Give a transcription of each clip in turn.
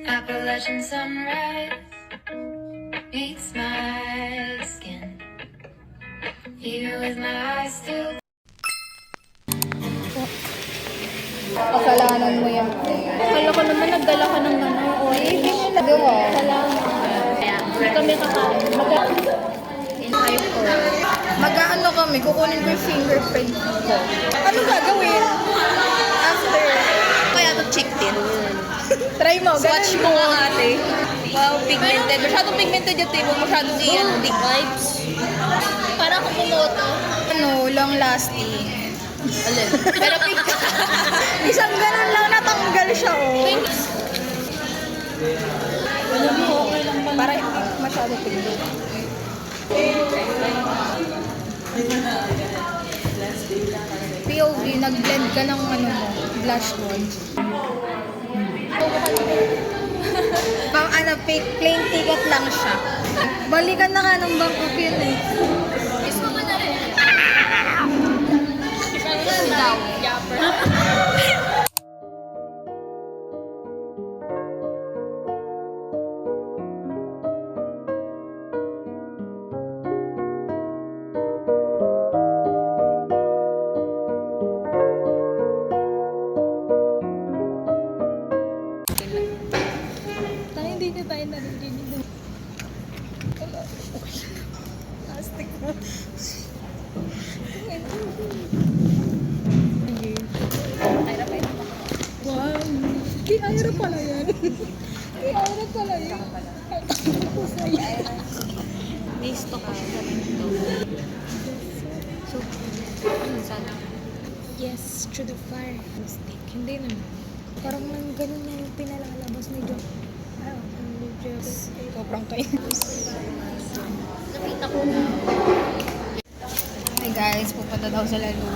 Appalachian sunrise meets my skin, even with my eyes still. Kasalanan mo yan. Akala ko naman nagdala ka ng ano. Oy, hindi mo na gawa. Salamat. Hindi kami kakain. Mag-ano kami, kukunin ko yung fingerprint ko. Ano gagawin? After. Kaya ito chick din. Try mo. Swatch mo ganun nga ate. Wow, pigmented. Masyadong pigmented yung table. Masyadong iyan. Big vibes. Parang kung pumoto. Ano, long lasting. Alin? Pero pink. Isang ganun lang natanggal siya, oh. Alam mo, okay lang ba? Para hindi masyado tigil. POV, nag-blend ka ng ano mo, blush mo. Pang ano, plain ticket lang siya. Balikan na ka ng Bangkok yun eh. Gusto mo na rin. Daw. Hindi na tayo narinig. Plastic mo. Wow. Kay Ira pala yan. Kay Ira pala yan. Ako sa'yo. May stock ka sa ito. So, ano sana? Yes, through the fire. Mistake. Hindi naman. Parang nang ganun yung pinalalabas ni Joe. Sobrang kain. Nakita ko na. Hey guys, pupunta daw sa lalo.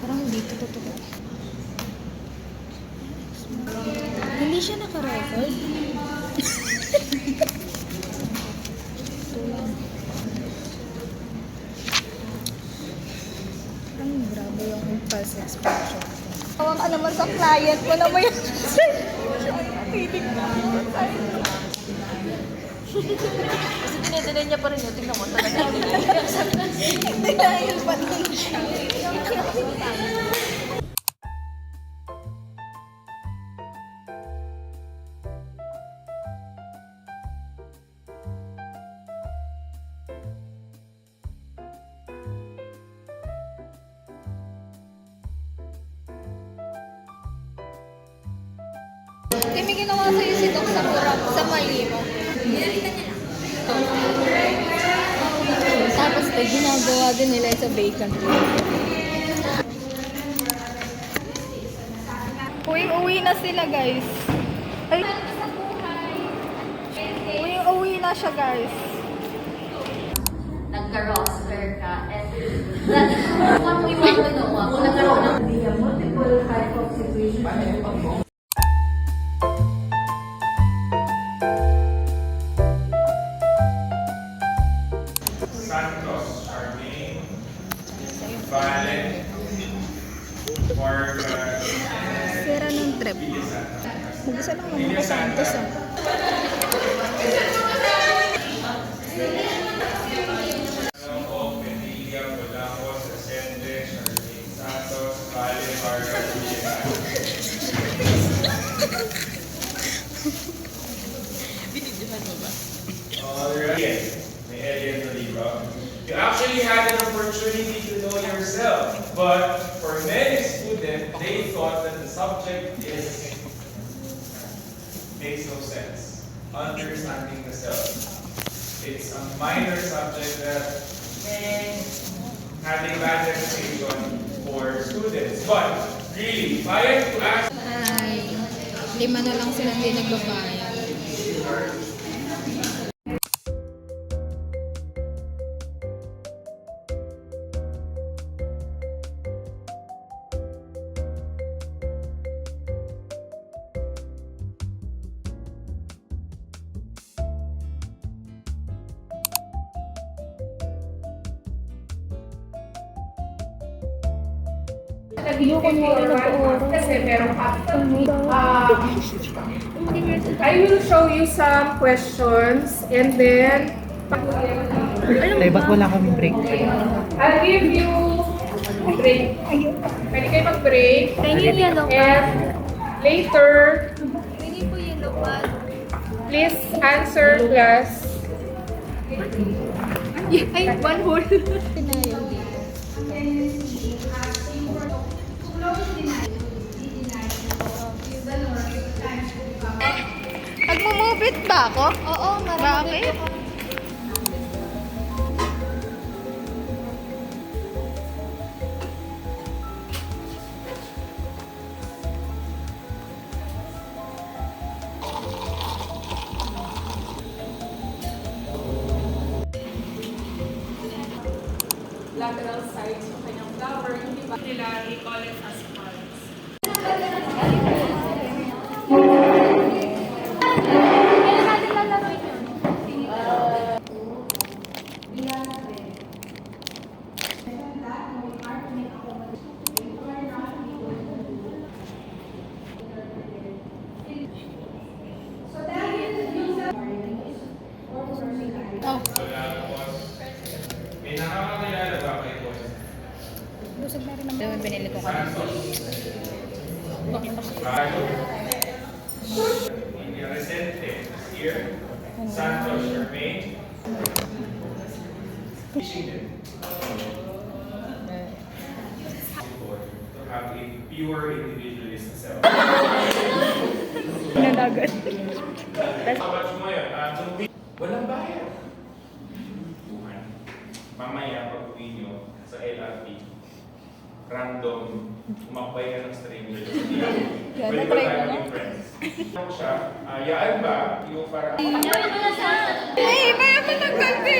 Parang hindi ito totoo. Hindi siya naka-record. Parang grabe yung impulse expression. Tawag ka naman sa client mo na may feeling na. Kasi dinedenen niya pa rin yun. Tingnan mo talaga. Hindi dahil pa din siya. May ginawa sa'yo si Doc sa Murag, sa Malimo. Tapos ginagawa din nila sa bacon. Uwi na sila guys. Ay. Uwi na siya guys. Nagka-roster ka. And what we want to know, kung nagkaroon ng multiple type of situations. Santos, Charmaine, Valen, Morgan, Sira ng trip. Mag-isa lang naman ka Santos ah. Penilla, Colacos, Ascende, Charmaine Santos, Valen, Morgan, Binidyohan mo ba? Alright. You actually had an opportunity to know yourself, but for many students, they thought that the subject makes no sense. Understanding the self. It's a minor subject that having bad reputation for students. But really, if I had to ask, Ay, 5 na lang sila hindi nagbabayad. Ayoko mo rin nag-oras. Kasi meron pa. I will show you some questions and then Tay, ba't wala kaming break? I'll give you break. Pwede kayo mag-break. Tingin yellow And later, Tingin po yellow pad. please answer class. Ay, one whole. Tinayang dito. Nagmumove it ba ako? Oo, marami. Bakit? Lateral sides ng kanyang flower, hindi ba nila i-call it as buds? Kailan natin lalaroin yun? May nakakakilala ba kay Boss? Busog na rin naman. Binili ko Santos. Bago. Resente. Here. Santos, Germain. Fishing din. To have a pure individualist self. Nanagat. How much mo yun? Walang bayad. Mamaya pag uwi nyo sa LRT, random, umakbay ka ng stranger. Pwede ba tayo maging friends? Ano siya? Yaan ba? Yung parang... Hey, kaya pa nagkabi!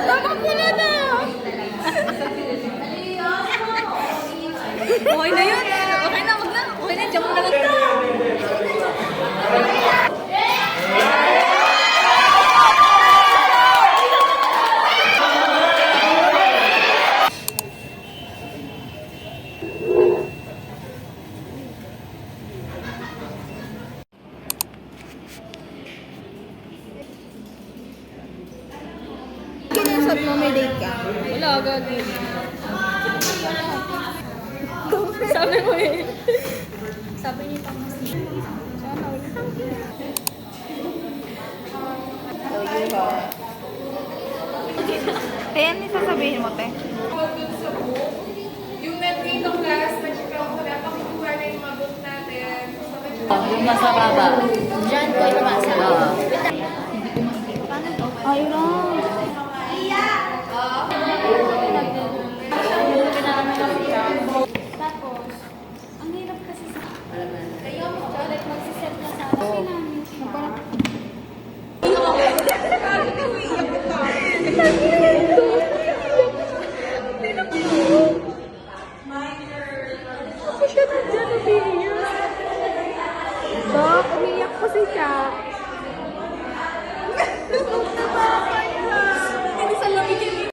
Nakapula na! Okay na yun. Okay na, wag na. Okay na, jump na lang ito. Kinusap mo, may date ka? Wala, gagawin. Sabi mo eh. Sabi niya pang mas sana wala. So, you have... Ayan, may sasabihin mo, te. Dun sa book, yung nandito class, na-check ko na, pakikuha na yung mga book natin. Yung nasa baba. Diyan ko yung nasa baba. Ay, no. Tapos, ang hirap kasi sa... Kayo, magsiset na sa... Kasi namin. Parang... Ako siya nandiyan, umiiyak. Dok, umiiyak po si Jack. Hindi sa lamigin.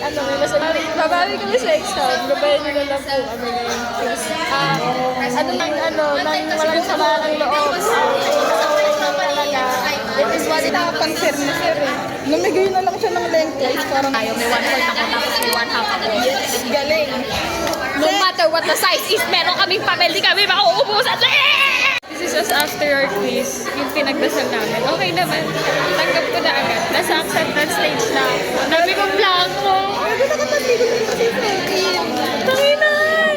Ano, may masarap. Babawi kami sa exam. Gabayan nyo na lang po kami ngayon. Ano lang, nang walang sama ng loob. Talaga. It is what nakapansin na sir eh. Namigay na lang siya ng lengthwise. Parang Tayo, may 1 fourth ako tapos may 1 half ako. galing. No matter what the size is, meron kaming papel, di kami makauubusan. This is just after our quiz, yung pinagdasal namin. Okay naman. Tanggap ko na agad. Nasa acceptance stage na ako. Dami kong blanco. Tanginan!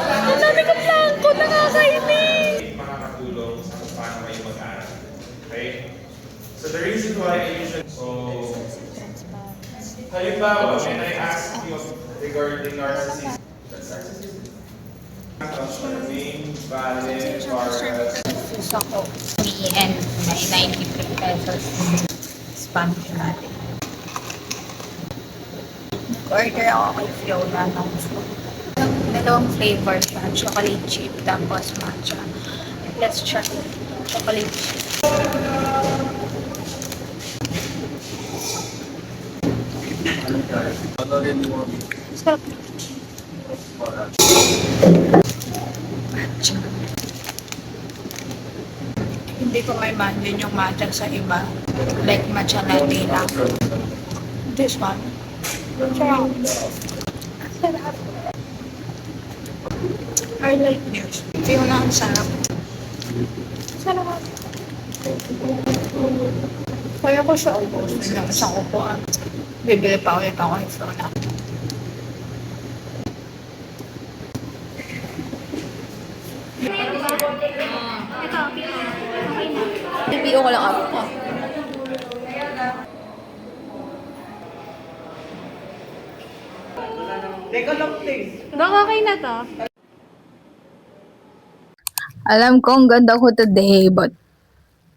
Ang dami kong blanco. Nakakainis. Makakatulong sa kung paano kayo mag-aral. Okay? So the reason why I usually... So, halimbawa, when I ask you regarding narcissism, that's narcissism. Main Vale Forest. Ako. And 93 pesos. Spanish natin. Order ako kay Fiona ng dalawang flavor siya. Chocolate chip tapos matcha. Let's try chocolate chip. Sarap. Matcha. Hindi ko may imagine yung matcha sa iba. Like matcha latte lang. This one. Sarap. Sarap. I like this. Yung na ang sarap. Sarap. Kaya ko siya ubos ng isang upuan. Bibili pa ulit ako ng Fiona. Ibiyo ko lang ako. Okay na to. Alam ko ang ganda ko today, but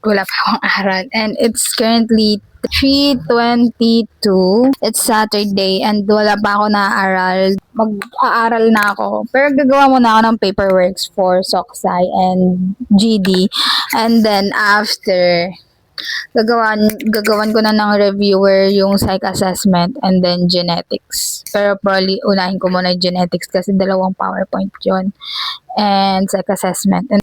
wala pa akong aral. And it's currently 3:22. It's Saturday and wala pa ako naaaral. Mag-aaral na ako. Pero gagawa muna ako ng paperworks for Soksai and GD. And then after, gagawan ko na ng reviewer yung psych assessment and then genetics. Pero probably unahin ko muna yung genetics kasi dalawang PowerPoint yun. And psych assessment. And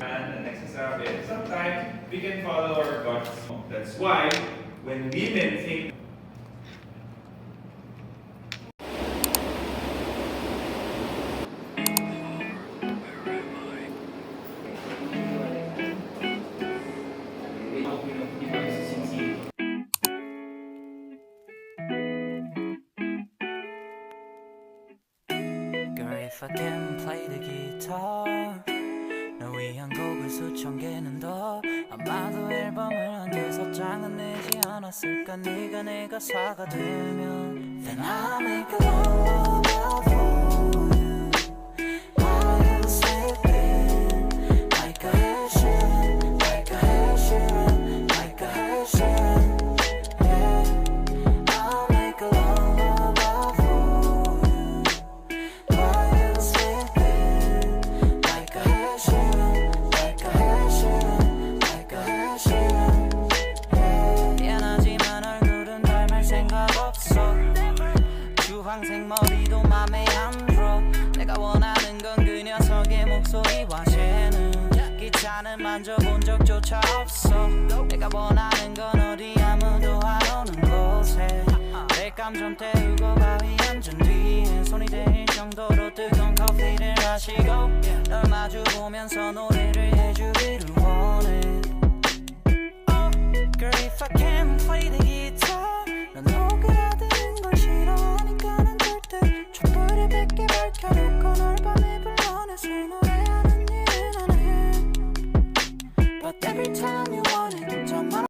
And the next example, sometimes we can follow our guts. That's why when women think Girl, if I can play the guitar 널 위한 곡을 수천 개는 더 아마도 앨범을 한 6장은 내지 않았을까 네가 내 가사가 되면 Then I'll make a lullaby for you While you sleeping Like a hair Sheeran, like a hair Sheeran, like a hair Sheeran Yeah, I'll make a lullaby for you While you sleeping Like a hair Sheeran, like a hair Sheeran, like a hair Sheeran Yeah 미안하지만 얼굴은 닮을 생각 없어 주황색 머리도 맘에 안 들어 내가 원하는 건 그 녀석의 목소리와 재능 기차는 만져본 적조차 없어 내가 원하는 건 어디 아무도 안 오는 곳에 렉감 좀 태우고 바위 앉은 뒤에 손이 대일 정도로 뜨거운 커피를 마시고 널 마주 보면서 노래를 해주기로